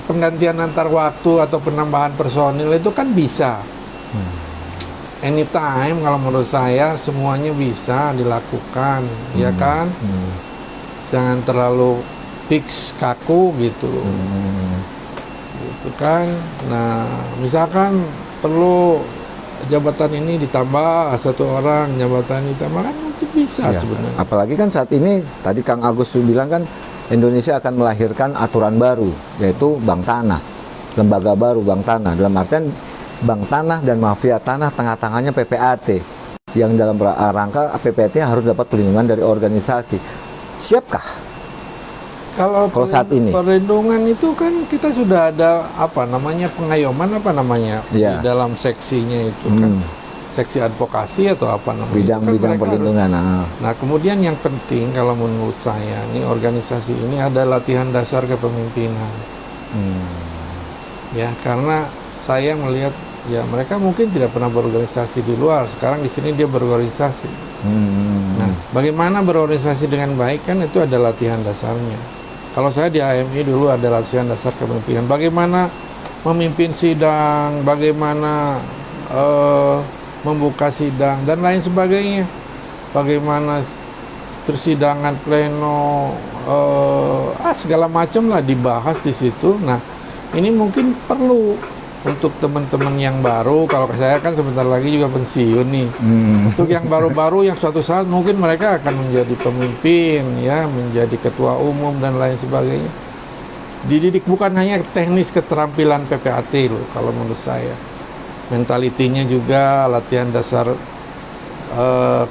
penggantian antar waktu atau penambahan personil itu kan bisa. Anytime, kalau menurut saya semuanya bisa dilakukan, ya kan? Jangan terlalu fix, kaku gitu. Gitu kan. Nah, misalkan perlu jabatan ini ditambah satu orang, jabatan ini ditambah, kan itu bisa ya, sebenarnya. Apalagi kan saat ini tadi Kang Agus bilang kan Indonesia akan melahirkan aturan baru, yaitu Bank Tanah, lembaga baru Bank Tanah. Dalam artian Bank Tanah dan mafia tanah tengah-tengahnya PPAT, yang dalam rangka PPAT harus dapat perlindungan dari organisasi. Siapkah? Kalau saat ini perlindungan itu kan kita sudah ada pengayoman di dalam seksinya itu kan, seksi advokasi atau apa namanya, bidang-bidang perlindungan. Nah, kemudian yang penting kalau menurut saya nih, organisasi ini ada latihan dasar kepemimpinan. Ya, karena saya melihat ya mereka mungkin tidak pernah berorganisasi di luar, sekarang di sini dia berorganisasi. Nah, bagaimana berorganisasi dengan baik kan itu ada latihan dasarnya. Kalau saya di AMI dulu ada latihan dasar kepemimpinan. Bagaimana memimpin sidang, bagaimana membuka sidang, dan lain sebagainya. Bagaimana persidangan pleno, segala macam lah dibahas di situ. Nah, ini mungkin perlu untuk teman-teman yang baru. Kalau saya kan sebentar lagi juga pensiun nih. Untuk yang baru-baru, yang suatu saat mungkin mereka akan menjadi pemimpin, ya, menjadi ketua umum dan lain sebagainya. Dididik bukan hanya teknis keterampilan PPAT loh, kalau menurut saya. Mentalitinya juga, latihan dasar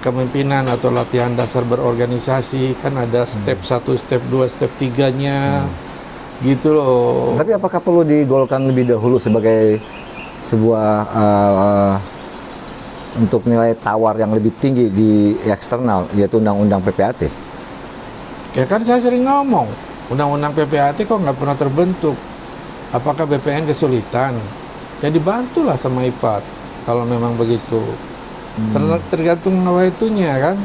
kepemimpinan atau latihan dasar berorganisasi, kan ada step 1, step 2, step 3-nya. Gitu loh. Tapi apakah perlu digolkan lebih dahulu sebagai sebuah untuk nilai tawar yang lebih tinggi di eksternal, yaitu undang-undang PPAT? Ya kan saya sering ngomong, undang-undang PPAT kok nggak pernah terbentuk. Apakah BPN kesulitan? Ya dibantulah sama IPAT kalau memang begitu. Tergantung nawaitunya kan.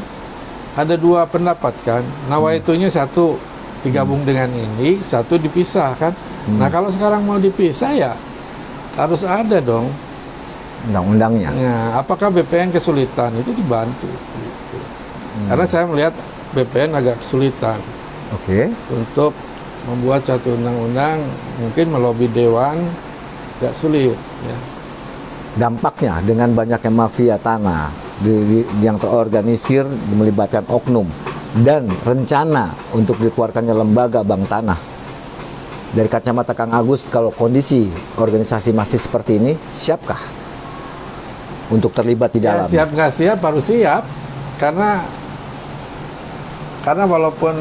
Ada dua pendapat kan. Nawaitunya satu digabung dengan ini, satu dipisah kan. Nah kalau sekarang mau dipisah ya harus ada dong Undang-undangnya. Nah, apakah BPN kesulitan? Itu dibantu. Gitu. Karena saya melihat BPN agak kesulitan Oke. untuk membuat satu undang-undang, mungkin melobi Dewan agak sulit. Ya. Dampaknya dengan banyaknya mafia tanah yang terorganisir melibatkan oknum dan rencana untuk dikeluarkannya lembaga bank tanah. Dari kacamata Kang Agus, kalau kondisi organisasi masih seperti ini, siapkah untuk terlibat di Ya, dalam? siap nggak siap harus siap karena walaupun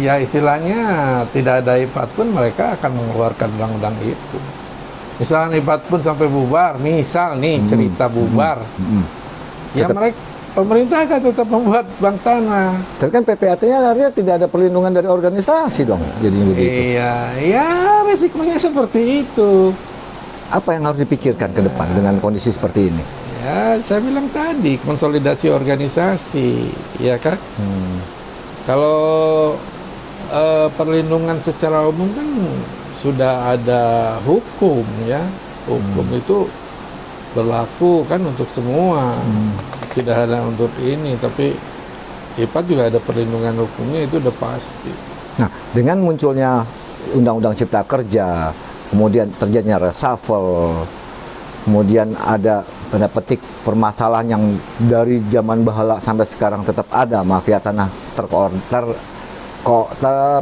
ya istilahnya tidak ada IPAT pun mereka akan mengeluarkan undang-undang itu. Misalnya IPAT pun sampai bubar, misal nih cerita bubar, ya mereka pemerintah akan tetap membuat bank tanah. Tapi kan PPAT-nya artinya tidak ada perlindungan dari organisasi dong, jadinya begitu. Iya, ya resikonya seperti itu. Apa yang harus dipikirkan ke depan dengan kondisi seperti ini? Ya, saya bilang tadi konsolidasi organisasi, ya kan? Kalau perlindungan secara umum kan sudah ada hukum ya, hukum itu berlaku kan untuk semua, tidak ada untuk ini. Tapi IPAT juga ada perlindungan hukumnya, itu udah pasti. Nah, dengan munculnya Undang-Undang Cipta Kerja, kemudian terjadinya reshuffle, kemudian ada tanda petik permasalahan yang dari zaman bahala sampai sekarang tetap ada, mafia tanah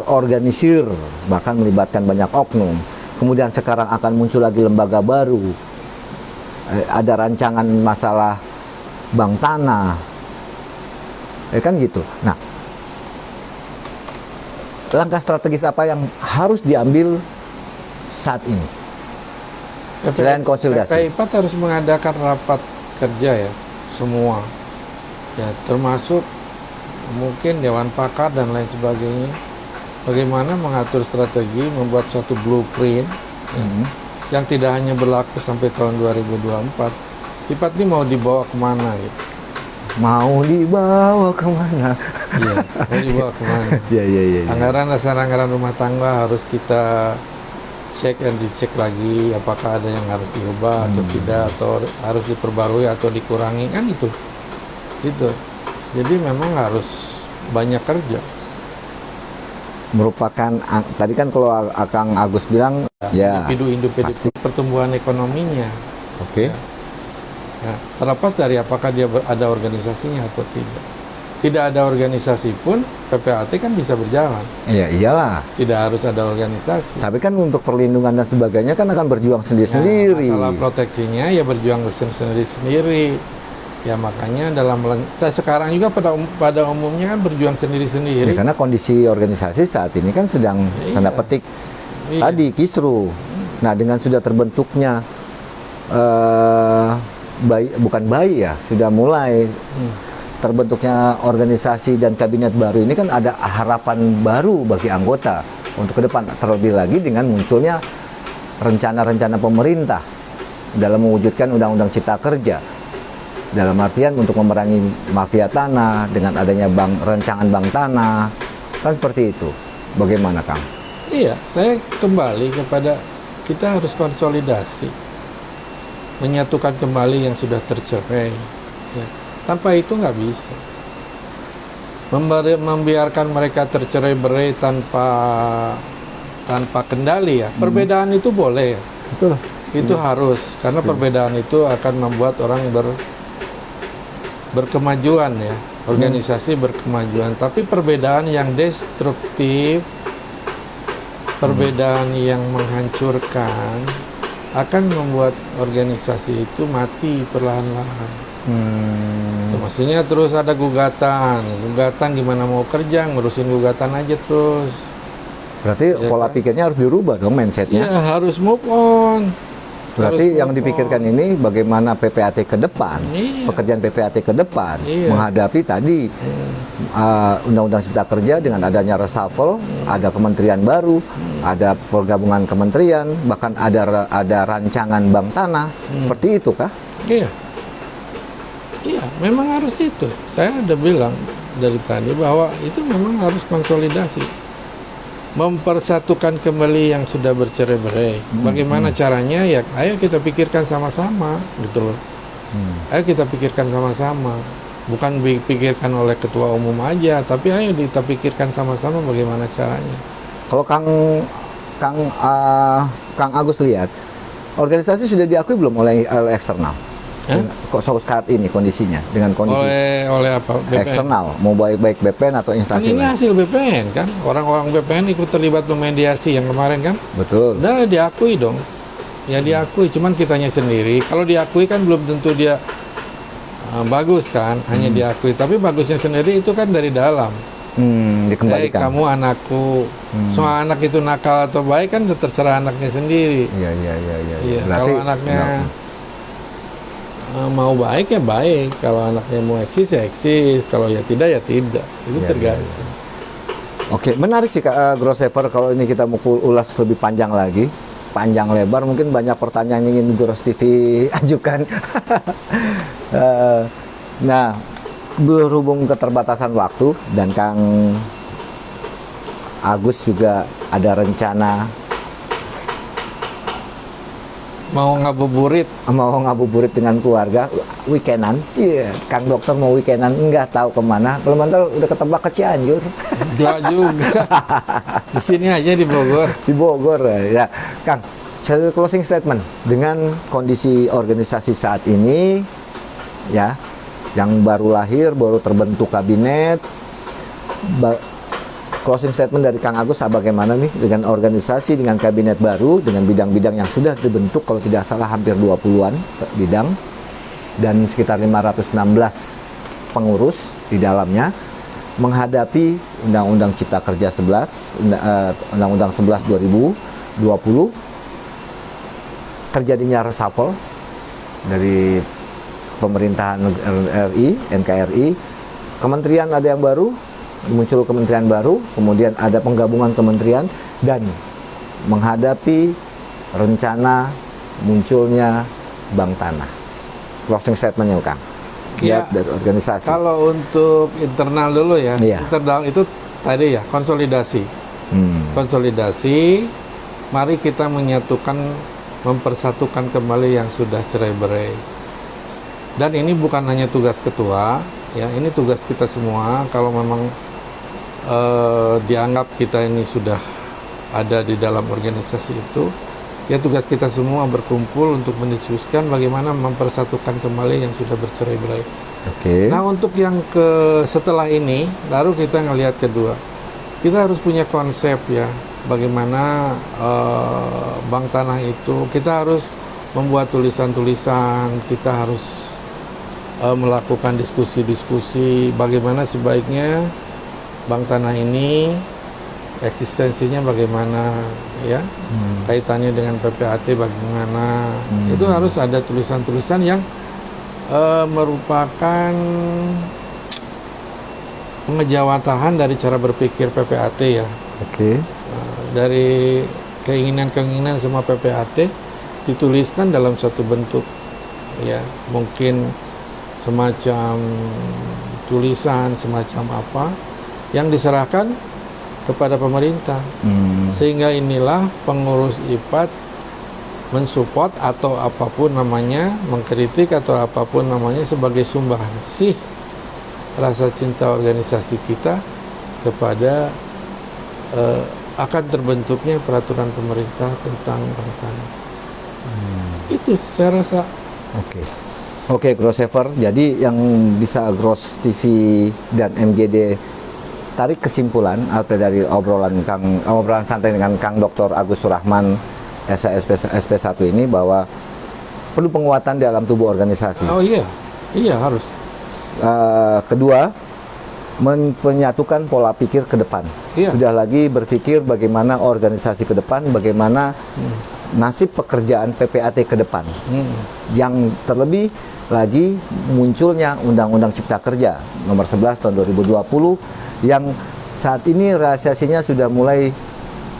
terorganisir, bahkan melibatkan banyak oknum. Kemudian sekarang akan muncul lagi lembaga baru, ada rancangan masalah bank tanah, kan gitu. Nah, langkah strategis apa yang harus diambil saat ini? Selain konsolidasi. PPIPAT harus mengadakan rapat kerja ya, semua. Ya, termasuk mungkin Dewan Pakar dan lain sebagainya. Bagaimana mengatur strategi, membuat suatu blueprint yang tidak hanya berlaku sampai tahun 2024. IPAT ini mau dibawa kemana gitu? Mau dibawa kemana? Iya, mau dibawa kemana? Iya. Anggaran dasar anggaran rumah tangga harus kita cek dan dicek lagi, apakah ada yang harus diubah atau tidak, atau harus diperbarui atau dikurangi, kan itu. Jadi memang harus banyak kerja. Merupakan, tadi kan kalau Kang Agus bilang ya Individu-individu pertumbuhan ekonominya. Oke. Ya, terlepas dari apakah dia ada organisasinya atau tidak. Tidak ada organisasi pun PPAT kan bisa berjalan. Iya, iyalah. Tidak harus ada organisasi. Tapi kan untuk perlindungan dan sebagainya kan akan berjuang sendiri-sendiri. Masalah proteksinya ya berjuang sendiri-sendiri. Ya makanya sekarang juga pada umumnya kan berjuang sendiri-sendiri. Ya, karena kondisi organisasi saat ini kan sedang tanda petik tadi kisru. Nah, dengan sudah terbentuknya sudah mulai terbentuknya organisasi dan kabinet baru ini kan ada harapan baru bagi anggota untuk ke depan, terlebih lagi dengan munculnya rencana-rencana pemerintah dalam mewujudkan Undang-Undang Cipta Kerja, dalam artian untuk memerangi mafia tanah dengan adanya rancangan bank tanah, kan seperti itu. Bagaimana, Kang? Iya, saya kembali kepada kita harus konsolidasi, menyatukan kembali yang sudah tercerai. Ya. Tanpa itu nggak bisa. Membiarkan mereka tercerai-berai tanpa kendali ya. Perbedaan itu boleh. Betul. Itu harus, karena perbedaan itu akan membuat orang berkemajuan ya. Organisasi berkemajuan. Tapi perbedaan yang destruktif, perbedaan yang menghancurkan akan membuat organisasi itu mati perlahan-lahan. Maksudnya terus ada gugatan gimana mau kerja, ngurusin gugatan aja terus. Berarti Ya, pola pikirnya harus dirubah dong, mindsetnya. Iya, harus move on. Berarti Terus yang dipikirkan ini bagaimana PPAT ke depan, Iya. pekerjaan PPAT ke depan, Iya. menghadapi tadi Undang-Undang Cipta Kerja dengan adanya reshuffle, ada kementerian baru, ada pergabungan kementerian, bahkan ada rancangan bank tanah, seperti itu kah? Iya. Iya, memang harus itu. Saya udah bilang dari tadi bahwa itu memang harus konsolidasi. Mempersatukan kembali yang sudah bercerai-berai. Bagaimana caranya? Ya, ayo kita pikirkan sama-sama, gitu loh. Ayo kita pikirkan sama-sama. Bukan dipikirkan oleh ketua umum aja, tapi ayo kita pikirkan sama-sama bagaimana caranya. Kalau Kang Agus lihat, organisasi sudah diakui belum oleh eksternal? Kok saat ini kondisinya dengan kondisi Oleh apa? BPN. eksternal, mau baik BPN atau Kan instansi ini lain? hasil BPN kan, orang-orang BPN ikut terlibat memediasi yang kemarin kan, Betul. udah diakui dong, ya diakui. Cuman kitanya sendiri, kalau diakui kan belum tentu dia bagus kan, hanya diakui. Tapi bagusnya sendiri itu kan dari dalam. Dikembalikan. Kamu anakku, soal anak itu nakal atau baik kan terserah anaknya sendiri. Iya. Iya, Berarti kalau anaknya mau baik ya baik, kalau anaknya mau eksis ya eksis, kalau ya tidak ya tidak, itu Iya, tergantung. Oke, menarik sih Kak Grossever, kalau ini kita mau ulas lebih panjang lagi, panjang lebar, mungkin banyak pertanyaan yang ingin Gros TV ajukan. Nah, berhubung keterbatasan waktu dan Kang Agus juga ada rencana Mau ngabuburit, dengan keluarga weekendan. Iya, Kang Dokter mau weekendan, nggak tahu kemana. Belum mantul udah ketebak ke Cianjur. enggak juga. Di sini aja di Bogor. Di Bogor ya. Kang, closing statement dengan kondisi organisasi saat ini ya, yang baru lahir, baru terbentuk kabinet. Closing statement dari Kang Agus bagaimana nih dengan organisasi, dengan kabinet baru, dengan bidang-bidang yang sudah dibentuk, kalau tidak salah hampir 20-an bidang dan sekitar 516 pengurus di dalamnya, menghadapi Undang-Undang Cipta Kerja 11, Undang-Undang 11 2020, terjadinya reshuffle dari pemerintahan RI, NKRI, kementerian ada yang baru, muncul kementerian baru, kemudian ada penggabungan kementerian, dan menghadapi rencana munculnya bank tanah. Closing statementnya Kang, Ya, dari organisasi. kalau untuk internal dulu ya, Iya. internal itu tadi ya konsolidasi. Konsolidasi, mari kita menyatukan, mempersatukan kembali yang sudah cerai-berai. Dan ini bukan hanya tugas ketua, ya, ini tugas kita semua. Kalau memang dianggap kita ini sudah ada di dalam organisasi itu, ya tugas kita semua berkumpul untuk mendiskusikan bagaimana mempersatukan kembali yang sudah bercerai-berai. Oke. Nah, untuk yang setelah ini, baru kita ngelihat kedua. Kita harus punya konsep ya, bagaimana bank tanah itu, kita harus membuat tulisan-tulisan, kita harus melakukan diskusi-diskusi, bagaimana sebaiknya bank tanah ini eksistensinya bagaimana ya, kaitannya dengan PPAT bagaimana, itu harus ada tulisan-tulisan yang merupakan pengejawatahan dari cara berpikir PPAT ya. Oke. Dari keinginan-keinginan semua PPAT dituliskan dalam satu bentuk ya, mungkin semacam tulisan, semacam apa yang diserahkan kepada pemerintah. Sehingga inilah pengurus IPAT mensupport atau apapun namanya, mengkritik atau apapun namanya sebagai sumbangsih rasa cinta organisasi kita kepada akan terbentuknya peraturan pemerintah tentang bank tanah. Itu saya rasa. Oke, Grossever. Jadi yang bisa Gros TV dan MGD tarik kesimpulan atau dari obrolan santai dengan Kang Dr. Agus Surahman SP1 ini, bahwa perlu penguatan dalam tubuh organisasi. Oh iya harus. Kedua, menyatukan pola pikir ke depan. Iya. Sudah lagi berpikir bagaimana organisasi ke depan, bagaimana nasib pekerjaan PPAT ke depan. Yang terlebih lagi munculnya Undang-Undang Cipta Kerja nomor 11 tahun 2020 yang saat ini realisasinya sudah mulai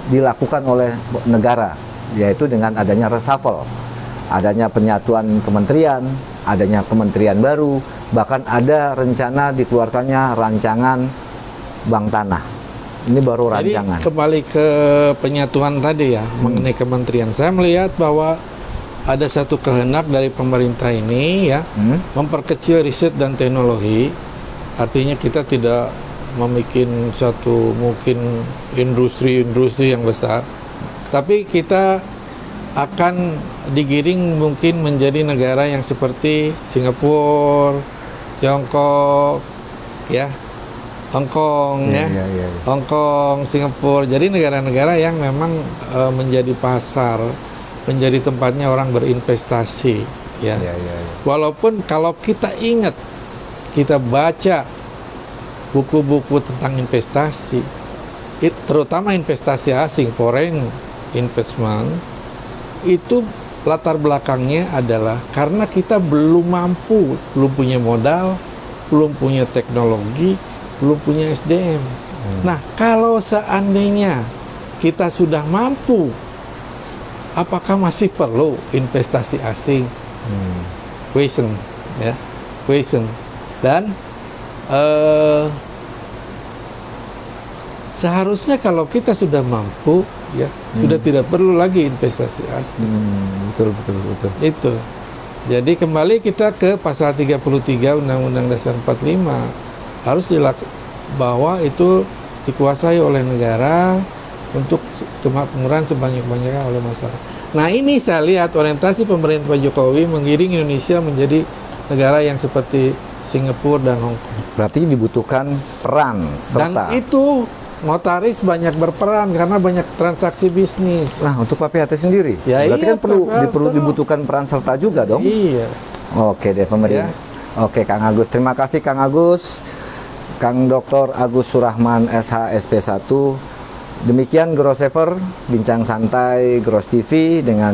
dilakukan oleh negara, yaitu dengan adanya reshuffle, adanya penyatuan kementerian, adanya kementerian baru, bahkan ada rencana dikeluarkannya rancangan bank tanah. Ini baru rancangan. Jadi kembali ke penyatuan tadi ya, mengenai kementerian. Saya melihat bahwa ada satu kehendak dari pemerintah ini ya, memperkecil riset dan teknologi. Artinya kita tidak membuat satu mungkin industri yang besar, tapi kita akan digiring mungkin menjadi negara yang seperti Singapura, Tiongkok, ya, Hong Kong, Hong Kong, Singapura. Jadi negara-negara yang memang menjadi pasar, menjadi tempatnya orang berinvestasi, ya. Walaupun kalau kita ingat, kita baca buku-buku tentang investasi, terutama investasi asing, foreign investment, itu latar belakangnya adalah karena kita belum mampu, belum punya modal, belum punya teknologi, belum punya SDM. Nah, kalau seandainya kita sudah mampu, apakah masih perlu investasi asing? Question, ya, question. Dan seharusnya kalau kita sudah mampu, ya, sudah tidak perlu lagi investasi asing. Betul. Itu. Jadi kembali kita ke pasal 33 Undang-Undang Dasar 45, harus bahwa itu dikuasai oleh negara untuk kemakmuran sebanyak-banyaknya oleh masyarakat. Nah, ini saya lihat orientasi pemerintah Pak Jokowi mengiring Indonesia menjadi negara yang seperti Singapura dan Hong Kong. Berarti dibutuhkan peran serta. Dan itu notaris banyak berperan karena banyak transaksi bisnis. Nah, untuk PPAT sendiri, Ya, berarti iya, kan perlu dibutuhkan peran serta juga dong. Iya. Oke deh pemerintah. Oke Kang Agus, terima kasih Kang Agus. Kang Dr. Agus Surahman SH SP1. Demikian Grossever, bincang santai Gros TV dengan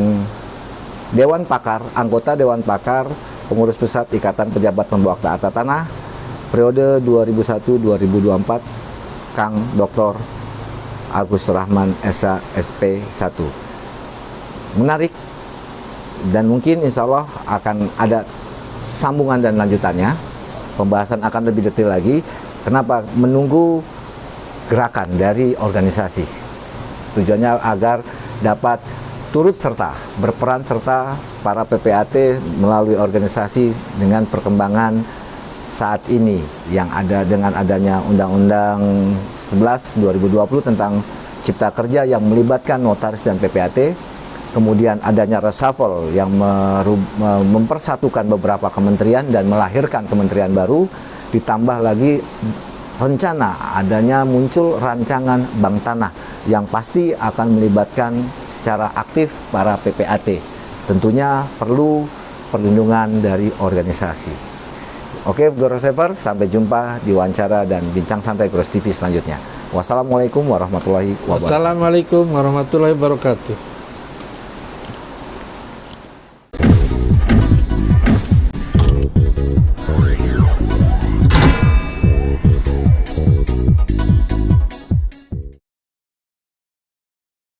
Dewan Pakar, anggota Dewan Pakar, Pengurus Pusat Ikatan Pejabat Pembuat Tata Tanah, periode 2001-2024, Kang Dr. Agus Surahman SH SP1. Menarik, dan mungkin insya Allah akan ada sambungan dan lanjutannya. Pembahasan akan lebih detail lagi. Kenapa? Menunggu gerakan dari organisasi. Tujuannya agar dapat turut serta, berperan serta para PPAT melalui organisasi dengan perkembangan saat ini yang ada dengan adanya Undang-Undang 11 2020 tentang Cipta Kerja yang melibatkan notaris dan PPAT. Kemudian adanya reshuffle yang mempersatukan beberapa kementerian dan melahirkan kementerian baru, ditambah lagi rencana adanya muncul rancangan bank tanah yang pasti akan melibatkan secara aktif para PPAT. Tentunya perlu perlindungan dari organisasi. Oke, Grossever, sampai jumpa di wawancara dan bincang santai Gros TV selanjutnya. Wassalamualaikum warahmatullahi wabarakatuh. Wassalamualaikum warahmatullahi wabarakatuh.